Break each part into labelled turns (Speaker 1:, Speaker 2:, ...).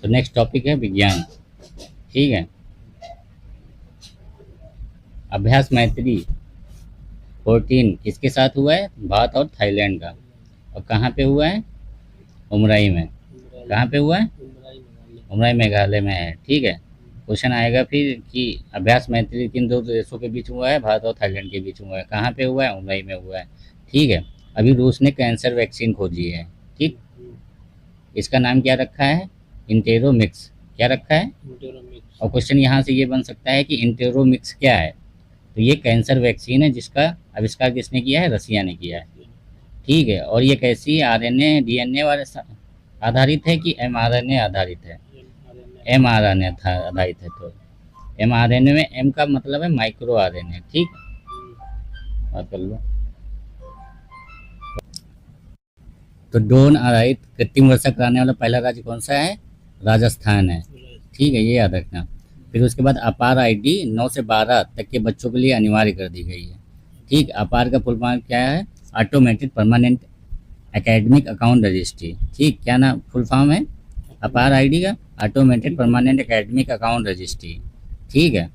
Speaker 1: तो next topic है विज्ञान। ठीक है। अभ्यास मैत्री 14 किसके साथ हुआ है? भारत और थाईलैंड का। और कहाँ पे हुआ है? उमराई में। कहाँ पे हुआ है? उमराई मेघालय में है। ठीक है। क्वेश्चन आएगा फिर कि अभ्यास मैत्री किन दो देशों के बीच हुआ है? भारत और थाईलैंड के बीच हुआ है। कहाँ पे हुआ है? उमराई में हुआ है। ठीक है। अभी रूस ने कैंसर वैक्सीन खोजी है। ठीक। इसका नाम क्या रखा है? इंटेरोमिक्स। क्या रखा है? और क्वेश्चन यहाँ से ये बन सकता है कि इंटेरोमिक्स क्या है? तो ये कैंसर वैक्सीन है जिसका आविष्कार किसने किया है? रसिया ने किया है। ठीक है। और ये कैसी आरएनए डीएनए वाले आधारित है कि एमआरएनए आधारित है? एमआरएनए आधारित है। तो एमआरएनए में एम का मतलब है माइक्रो आरएनए। ठीक। बात कर लो। तो ड्रोन आधारित कृत्रिम वर्षा कराने वाला पहला राज्य कौन सा है? राजस्थान है। ठीक है, ये याद रखना। फिर उसके बाद अपार आईडी 9 से 12 तक के बच्चों के लिए अनिवार्य कर दी गई है। ठीक। अपार का फुल फॉर्म क्या है? Automated permanent academic account registry. ठीक। क्या नाम फुल फॉर्म है अपार आईडी का? Automated permanent academic account registry. ठीक है।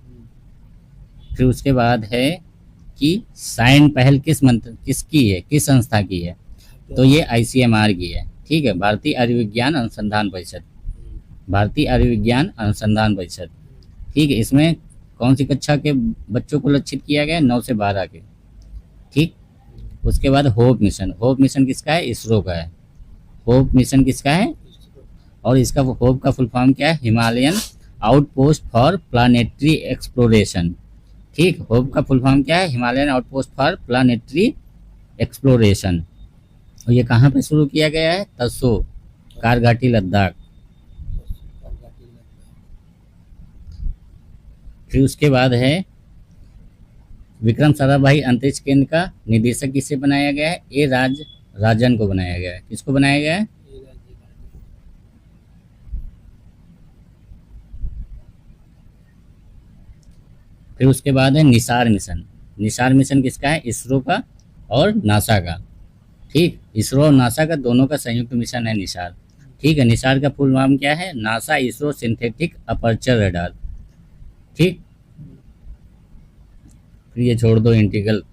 Speaker 1: फिर उसके बाद है कि साइन पहल किस मंत्र किसकी है, किस संस्था की है? तो ये आईसीएमआर की है। ठीक है, भारतीय आयुर्विज्ञान अनुसंधान परिषद। भारतीय आयुर्विज्ञान अनुसंधान परिषद। ठीक है। इसमें कौन सी कक्षा के बच्चों को लक्षित किया गया है? 9 से 12 के। ठीक। उसके बाद होप मिशन। होप मिशन किसका है? इसरो का है। होप मिशन किसका है? और इसका होप का फुल फॉर्म क्या है? Himalayan outpost for planetary exploration. ठीक। होप का फुल फॉर्म क्या है? Himalayan outpost for planetary exploration. और ये कहाँ पे शुरू किया गया है? तसो, कारघाटी, लद्दाख। फिर उसके बाद है विक्रम साराभाई अंतरिक्ष केंद्र का निदेशक किसे बनाया गया है? ए राजन को बनाया गया है। किसको बनाया गया है? फिर उसके बाद है निसार मिशन। निसार मिशन किसका है? इसरो का और नासा का। ठीक। इसरो और नासा का दोनों का संयुक्त मिशन है निसार। ठीक है। निसार का फुल फॉर्म क्या है? NASA ISRO synthetic aperture radar. ठीक। फिर ये छोड़ दो इंटीग्रल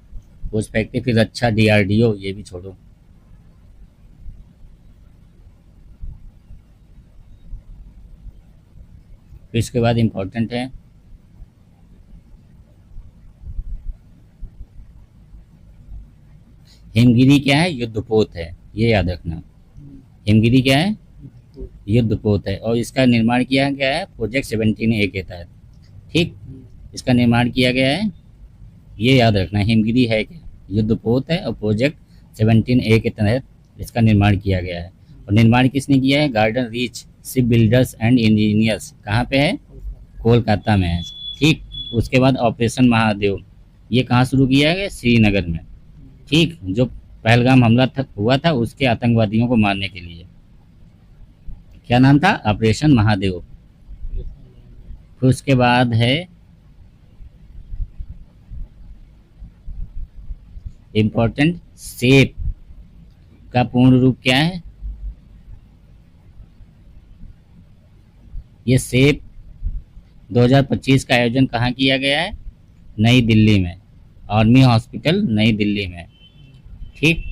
Speaker 1: पर्सपेक्टिव। फिर अच्छा डीआरडीओ ये भी छोड़ो। फिर इसके बाद इम्पोर्टेंट है हिमगिरी क्या है? युद्धपोत है। ये याद रखना। हिमगिरी क्या है? युद्धपोत है। और इसका निर्माण किया गया है प्रोजेक्ट 17A के तहत। ठीक। इसका निर्माण किया गया है, ये याद रखना। हिमगिरी है क्या? युद्धपोत है और प्रोजेक्ट 17A के तहत इसका निर्माण किया गया है। और निर्माण किसने किया है? Garden reach ship builders and engineers. कहाँ पे है? कोलकाता में है। ठीक। उसके बाद ऑपरेशन महादेव, ये कहाँ शुरू किया गया? श्रीनगर में। ठीक। जो पहलगाम हमला हुआ था उसके आतंकवादियों को मारने के लिए। क्या नाम था? ऑपरेशन महादेव। फिर उसके बाद है इम्पोर्टेंट सेप का पूर्ण रूप क्या है? ये सेप 2025 का आयोजन कहाँ किया गया है? नई दिल्ली में। आर्मी हॉस्पिटल नई दिल्ली में। ठीक।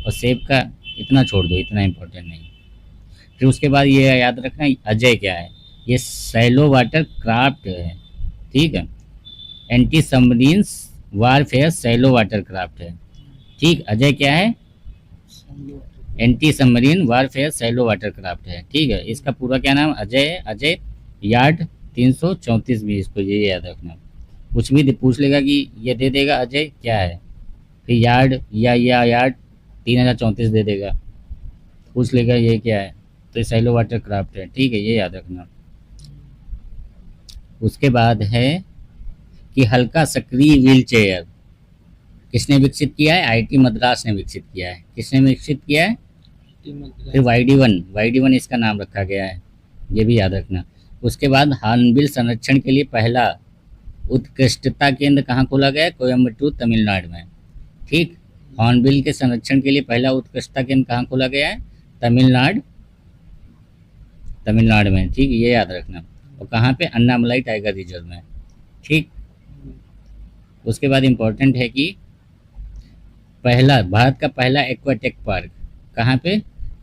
Speaker 1: और सेब का इतना छोड़ दो, इतना इम्पोर्टेंट नहीं। फिर उसके बाद ये याद रखना अजय क्या है? ये सैलो वाटर क्राफ्ट है। ठीक है। Anti submarines warfare shallow water craft है। ठीक। अजय क्या है? Anti submarine warfare shallow water craft है। ठीक है। इसका पूरा क्या नाम? अजय है। अजय यार्ड 334 भी, इसको ये याद रखना। कुछ भी पूछ लेगा कि ये दे देगा अजय क्या है, फिर यार्ड या यार्ड 3034 दे देगा। पूछ लेगा ये क्या है, तो ये सैलो वाटर क्राफ्ट है। ठीक है, ये याद रखना। उसके बाद है कि हल्का सक्रिय व्हील चेयर किसने विकसित किया है? आईआईटी मद्रास ने विकसित किया है। किसने विकसित किया है? फिर वाईडी वन इसका नाम रखा गया है, ये भी याद रखना। उसके बाद हॉर्नबिल संरक्षण के लिए पहला उत्कृष्टता केंद्र कहाँ खोला गया है? कोयम्बटूर तमिलनाडु में। ठीक। हॉर्नबिल के संरक्षण के लिए पहला उत्कृष्टता केंद्र कहाँ खोला गया है? तमिलनाडु तमिलनाडु में, ठीक, ये याद रखना। और कहाँ पे, अन्नामलाई टाइगर रिजर्व में, ठीक। उसके बाद इम्पोर्टेंट है कि पहला, भारत का पहला एक्वाटेक पार्क कहाँ पे,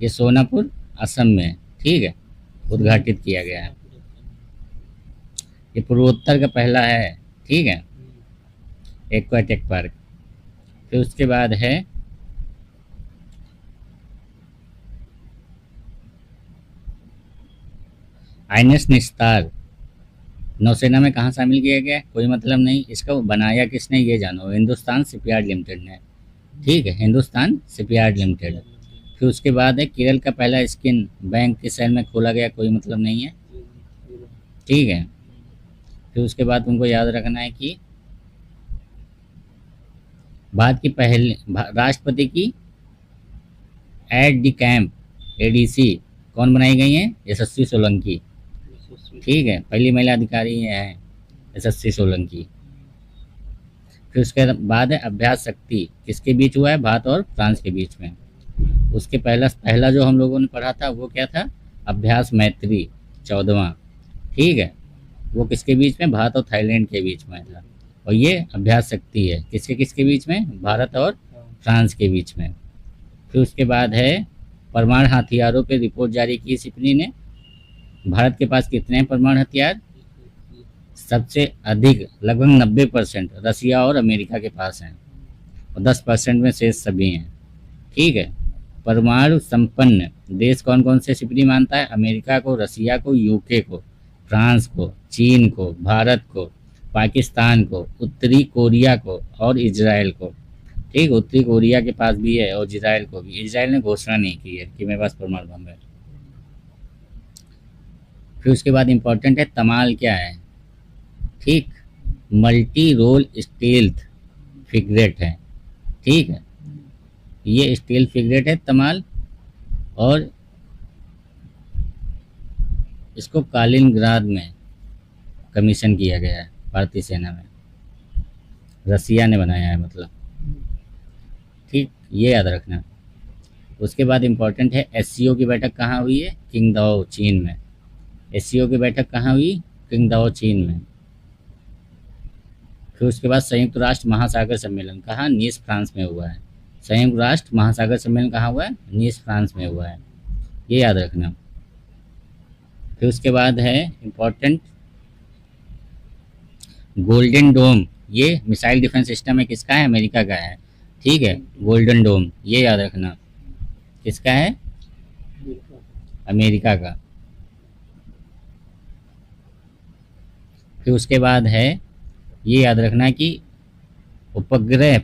Speaker 1: ये सोनापुर असम में, ठीक है, उद्घाटित किया गया है। ये पूर्वोत्तर का पहला है, ठीक है, एक्वाटेक पार्क। फिर उसके बाद है आईएनएस निस्तार, नौसेना में कहाँ शामिल किया गया है, कोई मतलब नहीं। इसका बनाया किसने, ये जानो, हिंदुस्तान शिपयार्ड लिमिटेड ने, ठीक है, हिंदुस्तान शिपयार्ड लिमिटेड। फिर उसके बाद है केरल का पहला स्किन बैंक किस शहर में खोला गया, कोई मतलब नहीं है, ठीक है। फिर उसके बाद तुमको याद रखना है कि भारत की पहले राष्ट्रपति की एड डी कैंप एडीसी कौन बनाई गई हैं, यशस्वी सोलंकी, ठीक है, पहली महिला अधिकारी ये है यशस्वी सोलंकी। फिर उसके बाद है अभ्यास शक्ति, किसके बीच हुआ है, भारत और फ्रांस के बीच में। उसके पहला पहला जो हम लोगों ने पढ़ा था वो क्या था, अभ्यास मैत्री 14वां, ठीक है, वो किसके बीच में, भारत और थाईलैंड के बीच में था। और ये अभ्यास शक्ति है किसके किसके बीच में, भारत और फ्रांस के बीच में। फिर उसके बाद है परमाणु हथियारों पर रिपोर्ट जारी की सिपनी ने। भारत के पास कितने हैं परमाणु हथियार, सबसे अधिक लगभग 90% रसिया और अमेरिका के पास हैं, और 10% में शेष सभी हैं, ठीक है। परमाणु संपन्न देश कौन कौन से सिपरी मानता है, अमेरिका को, रसिया को, यूके को, फ्रांस को, चीन को, भारत को, पाकिस्तान को, उत्तरी कोरिया को और इजराइल को, ठीक। उत्तरी कोरिया के पास भी है और इजराइल को भी, इजराइल ने घोषणा नहीं की है कि मेरे पास परमाणु बम है। फिर उसके बाद इम्पोर्टेंट है तमाल क्या है, ठीक, मल्टी रोल स्टील्थ फ्रिगेट है, ठीक है, ये स्टील फ्रिगेट है तमाल। और इसको कालिनग्राद में कमीशन किया गया है भारतीय सेना में, रसिया ने बनाया है मतलब, ठीक, ये याद रखना। उसके बाद इम्पोर्टेंट है एससीओ की बैठक कहाँ हुई है, किंगदाओ चीन में। एससीओ की बैठक कहाँ हुई, किंगदाओ चीन में। फिर उसके बाद संयुक्त राष्ट्र महासागर सम्मेलन कहाँ, नीस फ्रांस में हुआ है। संयुक्त राष्ट्र महासागर सम्मेलन कहाँ हुआ है, नीस फ्रांस में हुआ है, ये याद रखना। फिर उसके बाद है इम्पोर्टेंट गोल्डन डोम, ये मिसाइल डिफेंस सिस्टम है, किसका है, अमेरिका का है, ठीक है, गोल्डन डोम ये याद रखना, किसका है, अमेरिका का। फिर उसके बाद है ये याद रखना कि उपग्रह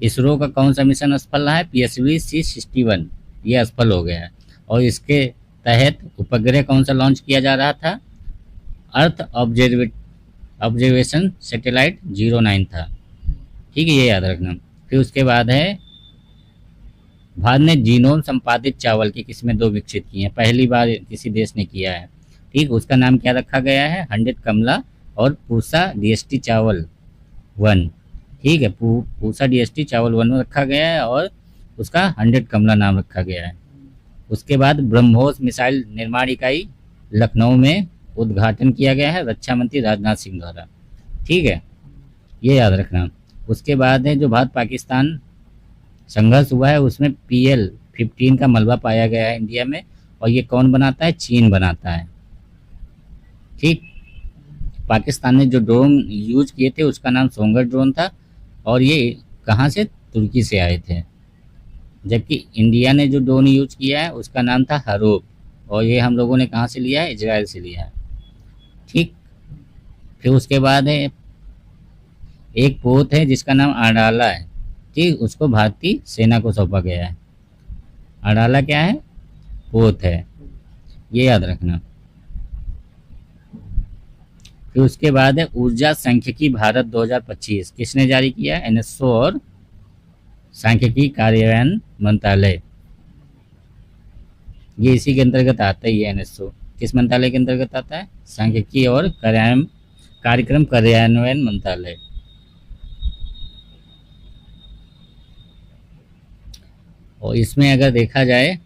Speaker 1: इसरो का कौन सा मिशन असफल रहा है, PSLV-C61, ये असफल हो गया है। और इसके तहत उपग्रह कौन सा लॉन्च किया जा रहा था, अर्थ ऑब्जर्वेशन सैटेलाइट 09 था, ठीक है, ये याद रखना। फिर उसके बाद है भारत ने जीनोम संपादित चावल की किस्में 2 विकसित की हैं, पहली बार किसी देश ने किया है, ठीक। उसका नाम क्या रखा गया है, 100 कमला और पूसा DST चावल 1, ठीक है, पूसा DST चावल 1 में रखा गया है और उसका 100 कमला नाम रखा गया है। उसके बाद ब्रह्मोस मिसाइल निर्माण इकाई लखनऊ में उद्घाटन किया गया है रक्षा मंत्री राजनाथ सिंह द्वारा, ठीक है, ये याद रखना। उसके बाद है जो भारत पाकिस्तान संघर्ष हुआ है उसमें PL-15 का मलबा पाया गया है इंडिया में, और ये कौन बनाता है, चीन बनाता है, ठीक। पाकिस्तान ने जो ड्रोन यूज किए थे उसका नाम सोंगर ड्रोन था, और ये कहाँ से, तुर्की से आए थे। जबकि इंडिया ने जो ड्रोन यूज किया है उसका नाम था हरूप, और ये हम लोगों ने कहाँ से लिया है, इजराइल से लिया है, ठीक। फिर उसके बाद है एक पोत है जिसका नाम अडाला है, ठीक, उसको भारतीय सेना को सौंपा गया है। अडाला क्या है, पोत है, ये याद रखना। फिर उसके बाद है ऊर्जा सांख्यिकी भारत 2025, किसने जारी किया है, NSO और सांख्यिकी कार्यान्वयन मंत्रालय, ये इसी के अंतर्गत आता ही है। NSO किस मंत्रालय के अंतर्गत आता है, सांख्यिकी और कार्यक्रम कार्यान्वयन मंत्रालय। और इसमें अगर देखा जाए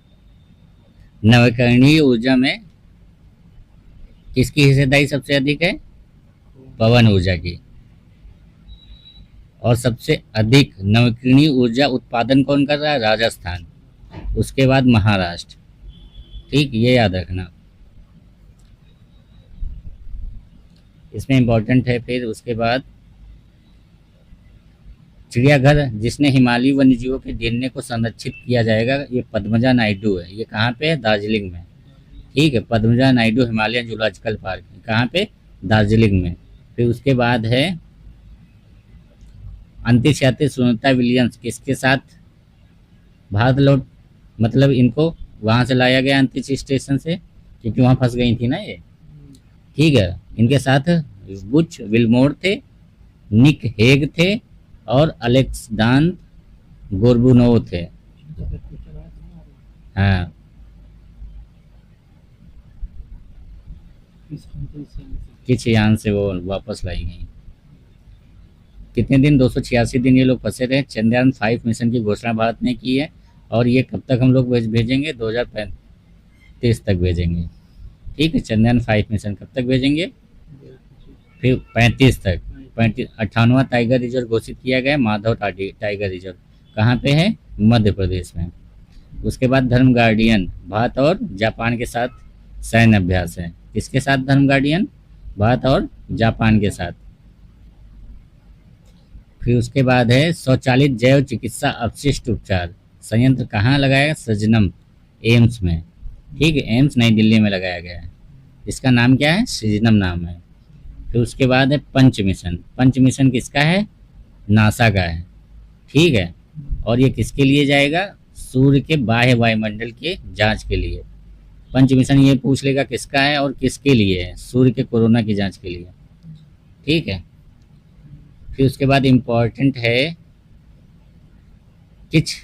Speaker 1: नवीकरणीय ऊर्जा में किसकी हिस्सेदारी सबसे अधिक है? पवन ऊर्जा की। और सबसे अधिक नवीकरणीय ऊर्जा उत्पादन कौन कर रहा है? राजस्थान। उसके बाद महाराष्ट्र। ठीक, ये याद रखना, इसमें इम्पोर्टेंट है। फिर उसके बाद चिड़ियाघर जिसने हिमालयी वन्यजीवों के डीएनए को संरक्षित किया जाएगा, ये पद्मजा नायडू है। ये कहाँ पे है? दार्जिलिंग में। ठीक है, Padmaja Naidu Himalayan zoological park, कहाँ पे? दार्जिलिंग में। फिर उसके बाद है अंतरिक्ष यात्री सुनीता विलियम्स किसके साथ भारत लौट, मतलब इनको वहाँ से लाया गया अंतरिक्ष स्टेशन से, क्योंकि वहाँ फंस गई थी ना ये। ठीक है, इनके साथ बुच विल्मोर थे, निक हेग थे और अलेक्सांडर गोर्बुनोव थे। हाँ, किस यान से वो वापस लाई गई। कितने दिन? 286 दिन ये लोग फंसे रहे। चंद्रयान 5 मिशन की घोषणा भारत ने की है, और ये कब तक हम लोग भेजेंगे? 2035 तक भेजेंगे। ठीक है, चंद्रयान 5 मिशन कब तक भेजेंगे? फिर 35 तक। 58वां टाइगर रिजर्व घोषित किया गया, माधव टाइगर रिजर्व। कहाँ पे है? मध्य प्रदेश में। उसके बाद धर्म गार्डियन भारत और जापान के साथ सैन्य अभ्यास है। किसके साथ धर्म गार्डियन? भारत और जापान के साथ। फिर उसके बाद है स्वचालित जैव चिकित्सा अपशिष्ट उपचार संयंत्र कहाँ लगाया गया? सृजनम, एम्स में। ठीक है, एम्स नई दिल्ली में लगाया गया है। इसका नाम क्या है? सृजनम नाम है। फिर उसके बाद है पंच मिशन। पंच मिशन किसका है? नासा का है। ठीक है, और ये किसके लिए जाएगा? सूर्य के बाह्य वायुमंडल के जांच के लिए। पंच मिशन ये पूछ लेगा किसका है और किसके लिए है? सूर्य के कोरोना की जांच के लिए। ठीक है, फिर उसके बाद इम्पोर्टेंट है किस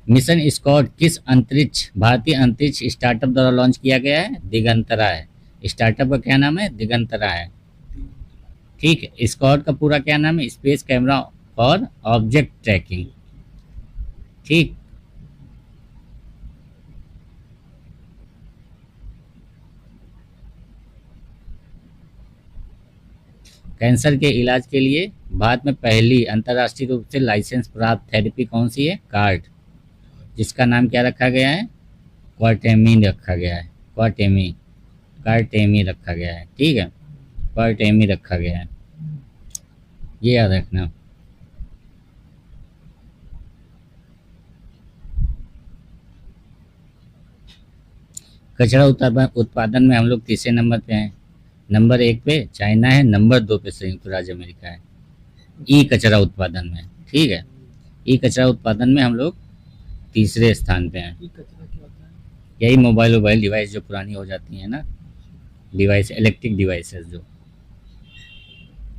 Speaker 1: मिशन स्कॉट किस अंतरिक्ष भारतीय अंतरिक्ष स्टार्टअप द्वारा लॉन्च किया गया है? दिगंतरा है। स्टार्टअप का क्या नाम है? दिगंतरा है। ठीक है, स्कॉट का पूरा क्या नाम है? Space camera for object tracking. ठीक, कैंसर के इलाज के लिए भारत में पहली अंतर्राष्ट्रीय रूप से लाइसेंस प्राप्त थेरेपी कौन सी है? कार्ड, जिसका नाम क्या रखा गया है? क्वार्टेमी रखा गया है। क्वार्टेमी, कार्टेमी रखा गया है। ठीक है, क्वार्टेमी रखा गया है, ये याद रखना। कचरा उत्पादन में हम लोग तीसरे नंबर पे हैं। नंबर 1 पे चाइना है, नंबर 2 पे संयुक्त राज्य अमेरिका है ई कचरा उत्पादन में। ठीक है, ई कचरा उत्पादन में हम लोग तीसरे स्थान पे हैं। यही मोबाइल डिवाइस जो पुरानी हो जाती हैं ना, डिवाइस, इलेक्ट्रिक डिवाइसेस जो।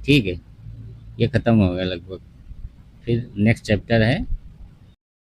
Speaker 1: ठीक है, ये ख़त्म हो गया लगभग। फिर नेक्स्ट चैप्टर है